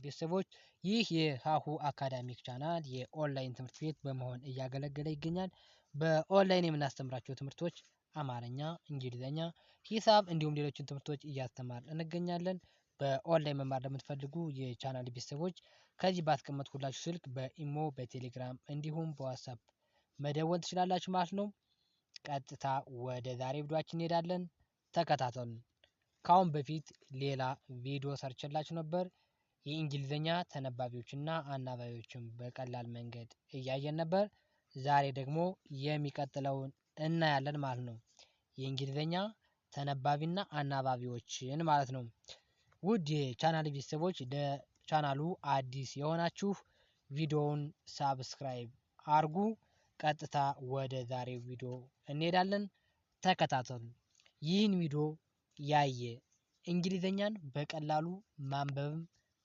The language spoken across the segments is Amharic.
ቤተሰቦች ይህ የሃሁ አካዳሚክ ቻናል የኦንላይን ትምህርት ቤት በመሆን እያገለገለ ይገኛል። በኦንላይን የምናስተምራቸው ትምህርቶች አማርኛ፣ እንግሊዘኛ፣ ሂሳብ እንዲሁም ሌሎችን ትምህርቶች እያስተማርን እንገኛለን። በኦንላይን መማር ለምትፈልጉ የቻናል ቤተሰቦች ከዚህ ባስቀመጥኩላችሁ ስልክ በኢሞ፣ በቴሌግራም እንዲሁም በዋትስአፕ መደወል ትችላላችሁ ማለት ነው። ቀጥታ ወደ ዛሬ ቪዲዮአችን እንሄዳለን። ተከታተሉን። ካሁን በፊት ሌላ ቪዲዮ ሰርችላችሁ ነበር። የእንግሊዘኛ ተነባቢዎችና አናባቢዎችን በቀላል መንገድ እያየን ነበር። ዛሬ ደግሞ የሚቀጥለውን እናያለን ማለት ነው። የእንግሊዘኛ ተነባቢና አናባቢዎችን ማለት ነው። ውድ የቻናል ቤተሰቦች ለቻናሉ አዲስ የሆናችሁ ቪዲዮውን ሳብስክራይብ አርጉ። ቀጥታ ወደ ዛሬው ቪዲዮ እንሄዳለን። ተከታተሉ። ይህን ቪዲዮ ያየ እንግሊዘኛን በቀላሉ ማንበብም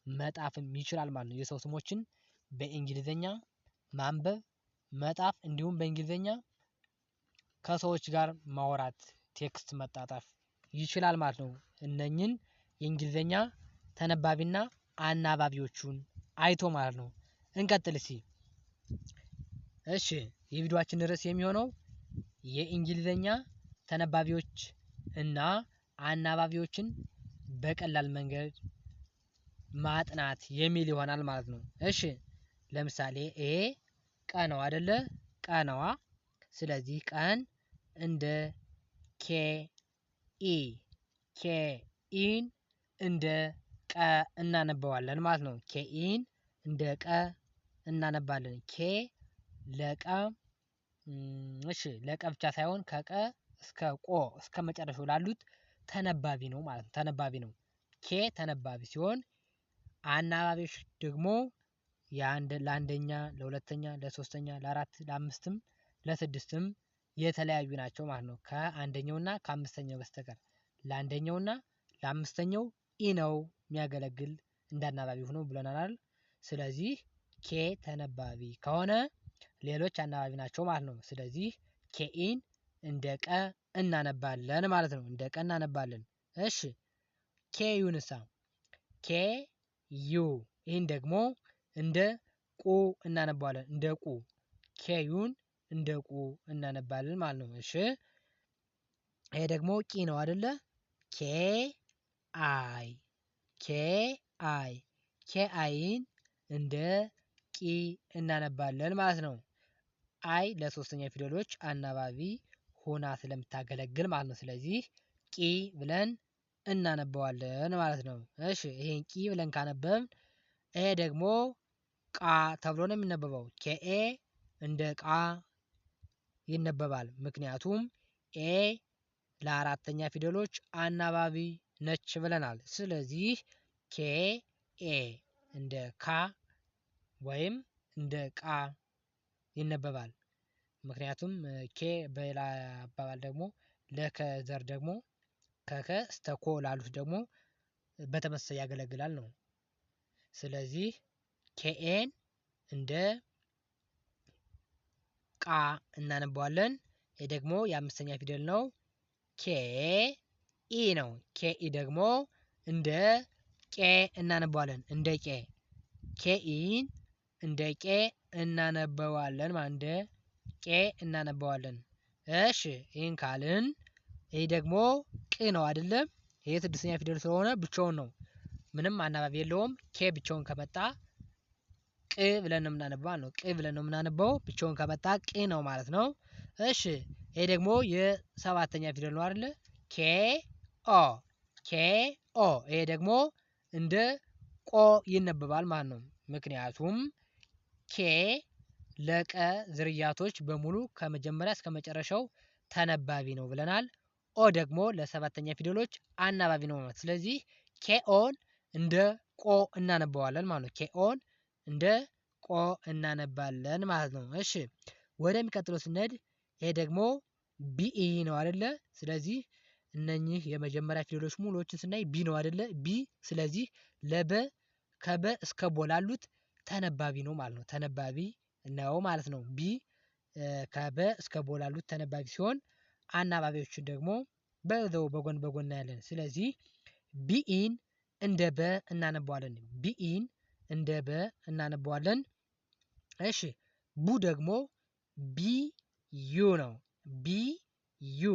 መጣፍም ይችላል ማለት ነው። የሰው ስሞችን በእንግሊዘኛ ማንበብ መጣፍ እንዲሁም በእንግሊዘኛ ከሰዎች ጋር ማውራት ቴክስት መጣጣፍ ይችላል ማለት ነው። እነኚህን የእንግሊዘኛ ተነባቢና አናባቢዎቹን አይቶ ማለት ነው። እንቀጥል እስኪ። እሺ የቪዲዮአችን ርዕስ የሚሆነው የእንግሊዘኛ ተነባቢዎች እና አናባቢዎችን በቀላል መንገድ ማጥናት የሚል ይሆናል ማለት ነው። እሺ ለምሳሌ ይሄ ቀ ነው አይደለ? ቀ ነዋ። ስለዚህ ቀን እንደ ኬ ኢ ኬ ኢን እንደ ቀ እናነበዋለን ማለት ነው። ኬ ኢን እንደ ቀ እናነባለን። ኬ ለቀ እሺ ለቀ ብቻ ሳይሆን ከቀ እስከ ቆ እስከ መጨረሻው ላሉት ተነባቢ ነው ማለት ነው። ተነባቢ ነው። ኬ ተነባቢ ሲሆን አናባቢዎች ደግሞ ለአንደኛ፣ ለሁለተኛ፣ ለሶስተኛ፣ ለአራት፣ ለአምስትም፣ ለስድስትም የተለያዩ ናቸው ማለት ነው። ከአንደኛውና ከአምስተኛው በስተቀር ለአንደኛውና ለአምስተኛው ኢ ነው የሚያገለግል እንደ አናባቢ ሆኖ ብለናል። ስለዚህ ኬ ተነባቢ ከሆነ ሌሎች አናባቢ ናቸው ማለት ነው። ስለዚህ ኬኢን እንደ ቀ እናነባለን ማለት ነው። እንደ ቀ እናነባለን። እሺ ኬ ዩንሳ ኬ ዩ ይህን ደግሞ እንደ ቁ እናነባለን። እንደ ቁ ኬዩን እንደ ቁ እናነባለን ማለት ነው። እሺ ይሄ ደግሞ ቂ ነው አይደለ? ኬ አይ ኬ አይ ኬ አይን እንደ ቂ እናነባለን ማለት ነው። አይ ለሶስተኛ ፊደሎች አናባቢ ሆና ስለምታገለግል ማለት ነው። ስለዚህ ቂ ብለን እናነበዋለን ማለት ነው። እሺ ይሄን ቂ ብለን ካነበብን ይሄ ደግሞ ቃ ተብሎ ነው የሚነበበው። ኬኤ እንደ ቃ ይነበባል። ምክንያቱም ኤ ለአራተኛ ፊደሎች አናባቢ ነች ብለናል። ስለዚህ ኬ ኤ እንደ ካ ወይም እንደ ቃ ይነበባል። ምክንያቱም ኬ በሌላ አባባል ደግሞ ለከ ዘር ደግሞ ከከ እስተ ኮ ላሉት ደግሞ በተመሳሳይ ያገለግላል ነው። ስለዚህ ኬኤን እንደ ቃ እናነበዋለን። ይህ ደግሞ የአምስተኛ ፊደል ነው። ኬ ኢ ነው። ኬ ኢ ደግሞ እንደ ቄ እናነበዋለን። እንደ ቄ ኬኢን እንደ ቄ እናነበዋለን ማለት እንደ ቄ እናነበዋለን። እሺ ይህን ካልን ይህ ደግሞ ቅ ነው አይደለም? ይሄ ስድስተኛ ፊደል ስለሆነ ብቻውን ነው። ምንም አናባቢ የለውም። ኬ ብቻውን ከመጣ ቅ ብለን ነው የምናነበው ነው። ቅ ብለን ነው የምናነበው። ብቻውን ከመጣ ቅ ነው ማለት ነው። እሺ ይሄ ደግሞ የሰባተኛ ፊደል ነው አይደለ? ኬ ኦ ኬ ኦ ይሄ ደግሞ እንደ ቆ ይነበባል ማለት ነው። ምክንያቱም ኬ ለቀ ዝርያቶች በሙሉ ከመጀመሪያ እስከ መጨረሻው ተነባቢ ነው ብለናል። ኦ ደግሞ ለሰባተኛ ፊደሎች አናባቢ ነው ማለት። ስለዚህ ኬኦን እንደ ቆ እናነበዋለን ማለት ነው። ኬኦን እንደ ቆ እናነባለን ማለት ነው። እሺ ወደሚቀጥለው ስንሄድ ይሄ ደግሞ ቢኢ ነው አይደለ? ስለዚህ እነኚህ የመጀመሪያ ፊደሎች ሙሉዎችን ስናይ ቢ ነው አይደለ? ቢ ስለዚህ ለበ ከበ እስከ ቦ ላሉት ተነባቢ ነው ማለት ነው። ተነባቢ ነው ማለት ነው። ቢ ከበ እስከ ቦ ላሉት ተነባቢ ሲሆን አናባቢዎችን ደግሞ በዛው በጎን በጎን እናያለን። ስለዚህ ቢኢን እንደ በ እናነበዋለን። ቢኢን እንደ በ እናነባዋለን። እሺ ቡ ደግሞ ቢ ዩ ነው። ቢ ዩ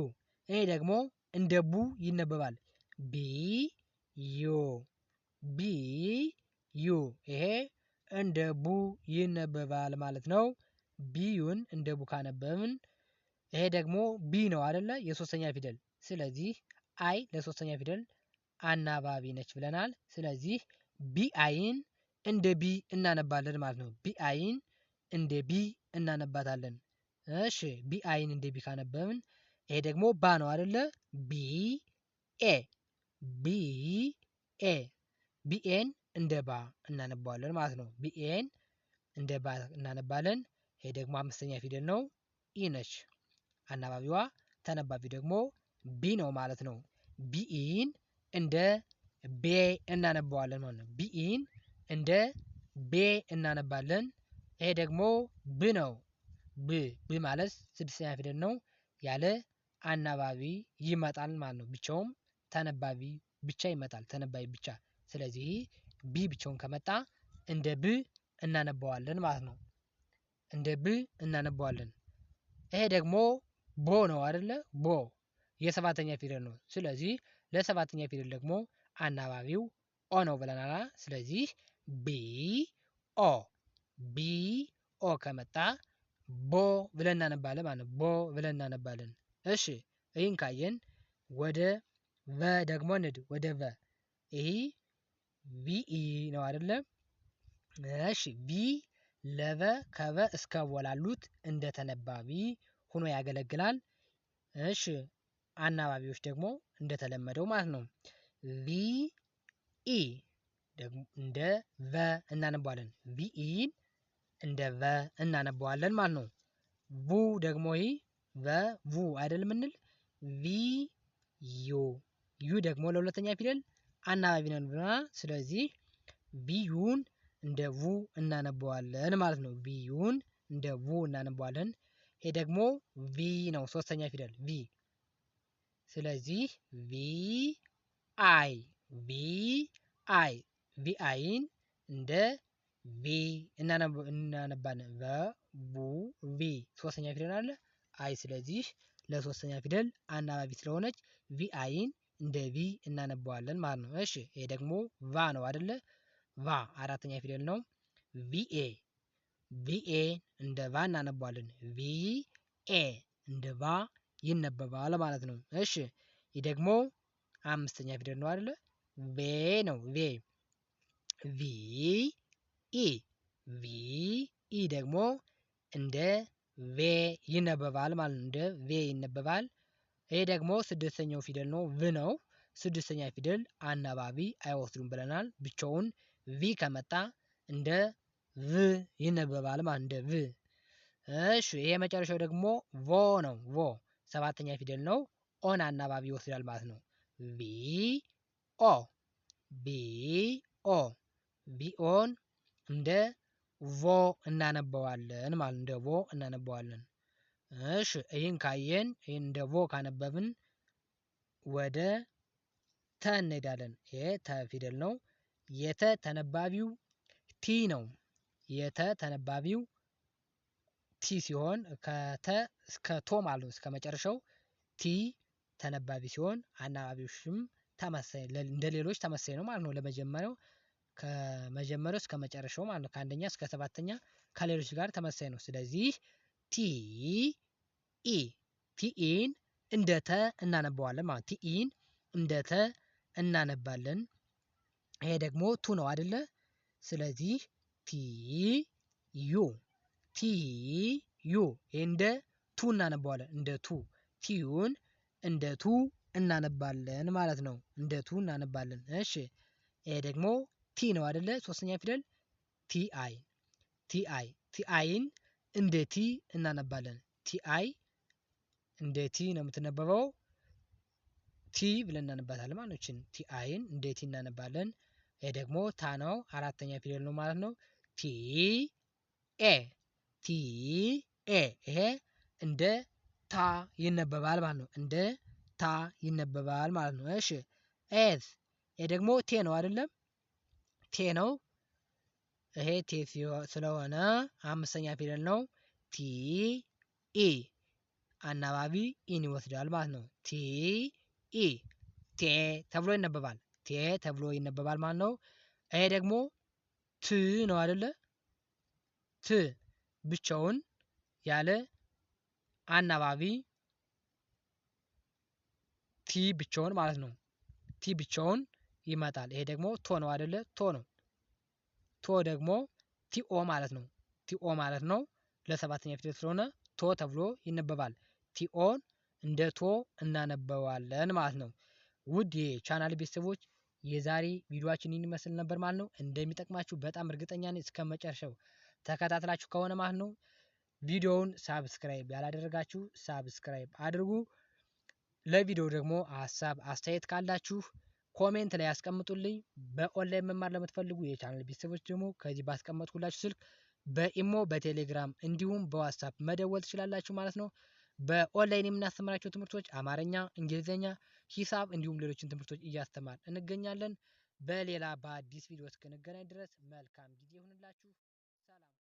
ይሄ ደግሞ እንደ ቡ ይነበባል። ቢ ዩ ቢ ዩ ይሄ እንደ ቡ ይነበባል ማለት ነው። ቢዩን እንደ ቡ ካነበብን ይሄ ደግሞ ቢ ነው አይደለ? የሶስተኛ ፊደል። ስለዚህ አይ ለሶስተኛ ፊደል አናባቢ ነች ብለናል። ስለዚህ ቢ አይን እንደ ቢ እናነባለን ማለት ነው። ቢ አይን እንደ ቢ እናነባታለን። እሺ ቢ አይን እንደ ቢ ካነበብን ይሄ ደግሞ ባ ነው አይደለ? ቢ ኤ ቢ ኤ ቢኤን እንደ ባ እናነባዋለን ማለት ነው። ቢኤን እንደ ባ እናነባለን። ይሄ ደግሞ አምስተኛ ፊደል ነው። ኢ ነች አናባቢዋ። ተነባቢው ደግሞ ቢ ነው ማለት ነው። ቢኢን እንደ ቤ እናነባዋለን ማለት ነው። ቢኢን እንደ ቤ እናነባለን። ይሄ ደግሞ ብ ነው። ብ ማለት ስድስተኛ ፊደል ነው። ያለ አናባቢ ይመጣል ማለት ነው። ብቻውም ተነባቢ ብቻ ይመጣል። ተነባቢ ብቻ። ስለዚህ ቢ ብቻውን ከመጣ እንደ ብ እናነባዋለን ማለት ነው። እንደ ብ እናነባዋለን። ይሄ ደግሞ ቦ ነው አይደለ? ቦ የሰባተኛ ፊደል ነው። ስለዚህ ለሰባተኛ ፊደል ደግሞ አናባቢው ኦ ነው ብለናል። ስለዚህ ቢ ኦ ቢ ኦ ከመጣ ቦ ብለን እናነባለን ማለት ነው። ቦ ብለን እናነባለን። እሺ ይህን ካየን ወደ ቨ ደግሞ እንሂድ። ወደ ቨ ይሄ ቪኢ ነው አይደለ? እሺ ቪ ለቨ ከቨ እስከ ቮ ላሉት እንደ ተነባቢ ሆኖ ያገለግላል። እሺ አናባቢዎች ደግሞ እንደተለመደው ማለት ነው። ቪ ኢ ደግሞ እንደ ቨ እናነባዋለን። ቪኢን እንደ ቨ እናነባዋለን ማለት ነው። ቡ ደግሞ ይህ ቨ ቡ አይደል የምንል ቪ ዩ ዩ ደግሞ ለሁለተኛ ፊደል አናባቢ ነን ብለናል። ስለዚህ ቪዩን እንደ ቡ እናነባዋለን ማለት ነው። ቪዩን እንደ ቡ እናነባዋለን። ይሄ ደግሞ ቪ ነው ሶስተኛ ፊደል ቪ። ስለዚህ ቪ አይ ቪ አይ ቪ አይን እንደ ቪ እናነባለን። ቨ ቡ ቪ ሶስተኛ ፊደል አለ አይ። ስለዚህ ለሶስተኛ ፊደል አናባቢ ስለሆነች ቪ አይን እንደ ቪ እናነባዋለን ማለት ነው። እሺ ይሄ ደግሞ ቫ ነው አይደለ? ቫ አራተኛ ፊደል ነው። ቪኤ ቪኤ እንደ ቫ እናነባዋለን። ቪኤ እንደ ቫ ይነበባል ማለት ነው። እሺ ይህ ደግሞ አምስተኛ ፊደል ነው አይደለ? ቬ ነው ቬ ቪ ኢ ቪ ኢ ደግሞ እንደ ቬ ይነበባል ማለት ነው። እንደ ቬ ይነበባል። ይሄ ደግሞ ስድስተኛው ፊደል ነው ቭ ነው። ስድስተኛ ፊደል አናባቢ አይወስዱም ብለናል። ብቻውን ቪ ከመጣ እንደ ቭ ይነበባል ማለት እንደ ቭ። እሺ ይሄ መጨረሻው ደግሞ ቮ ነው። ቮ ሰባተኛ ፊደል ነው። ኦን አናባቢ ይወስዳል ማለት ነው። ቪ ኦ ቢ ኦ ቪኦን እንደ ቮ እናነባዋለን ማለት እንደ ቮ እናነባዋለን። እሺ ይህን ካየን ይህን እንደ ቮ ካነበብን ወደ ተ እንሄዳለን። ይሄ ተ ፊደል ነው። የተ ተነባቢው ቲ ነው። የተ ተነባቢው ቲ ሲሆን ከተ እስከ ቶ ማለት ነው። እስከ መጨረሻው ቲ ተነባቢ ሲሆን አናባቢዎችም ተመሳሳይ እንደ ሌሎች ተመሳሳይ ነው ማለት ነው። ለመጀመሪያው ከመጀመሪያው እስከ መጨረሻው ማለት ነው። ከአንደኛ እስከ ሰባተኛ ከሌሎች ጋር ተመሳሳይ ነው። ስለዚህ ቲ ኢ ቲኢን እንደ ተ እናነባዋለን ማለት ቲኢን እንደ ተ እናነባለን። ይሄ ደግሞ ቱ ነው አይደለ? ስለዚህ ቲ ዩ ቲ ዩ እንደ ቱ እናነባዋለን። እንደ ቱ ቲዩን እንደ ቱ እናነባለን ማለት ነው። እንደ ቱ እናነባለን። እሺ ይሄ ደግሞ ቲ ነው አይደለ? ሶስተኛ ፊደል ቲ አይ ቲ አይ ቲ አይን እንደ ቲ እናነባለን። ቲ አይ እንደ ቲ ነው የምትነበበው። ቲ ብለን እናነባታለን ማለት ነው። ቲ አይን እንደ ቲ እናነባለን። ይሄ ደግሞ ታ ነው አራተኛ ፊደል ነው ማለት ነው። ቲ ኤ ቲ ኤ ይሄ እንደ ታ ይነበባል ማለት ነው። እንደ ታ ይነበባል ማለት ነው። እሺ ኤዝ ይሄ ደግሞ ቴ ነው አይደለም? ቴ ነው ይሄ ቴ ስለሆነ አምስተኛ ፊደል ነው። ቲ ኢ አናባቢ ኢን ይወስዳል ማለት ነው። ቲ ኢ ቴ ተብሎ ይነበባል። ቴ ተብሎ ይነበባል ማለት ነው። ይሄ ደግሞ ት ነው አይደለ? ት ብቻውን ያለ አናባቢ ቲ ብቻውን ማለት ነው። ቲ ብቻውን ይመጣል። ይሄ ደግሞ ቶ ነው አይደለ? ቶ ነው። ቶ ደግሞ ቲኦ ማለት ነው። ቲኦ ማለት ነው። ለሰባተኛ ፊደል ስለሆነ ቶ ተብሎ ይነበባል። ቲኦን እንደ ቶ እናነበዋለን ማለት ነው። ውድ የቻናል ቤተሰቦች የዛሬ ቪዲዮአችን ይህን ይመስል ነበር ማለት ነው። እንደሚጠቅማችሁ በጣም እርግጠኛ ነኝ። እስከመጨረሻው ተከታትላችሁ ከሆነ ማለት ነው። ቪዲዮውን ሳብስክራይብ ያላደረጋችሁ ሳብስክራይብ አድርጉ። ለቪዲዮ ደግሞ ሀሳብ አስተያየት ካላችሁ ኮሜንት ላይ ያስቀምጡልኝ። በኦንላይን መማር ለምትፈልጉ የቻናል ቤተሰቦች ደግሞ ከዚህ ባስቀመጥኩላችሁ ስልክ በኢሞ በቴሌግራም እንዲሁም በዋትስአፕ መደወል ትችላላችሁ ማለት ነው። በኦንላይን የምናስተምራቸው ትምህርቶች አማርኛ፣ እንግሊዝኛ፣ ሂሳብ እንዲሁም ሌሎችን ትምህርቶች እያስተማር እንገኛለን። በሌላ በአዲስ ቪዲዮ እስክንገናኝ ድረስ መልካም ጊዜ ይሁንላችሁ። ሰላም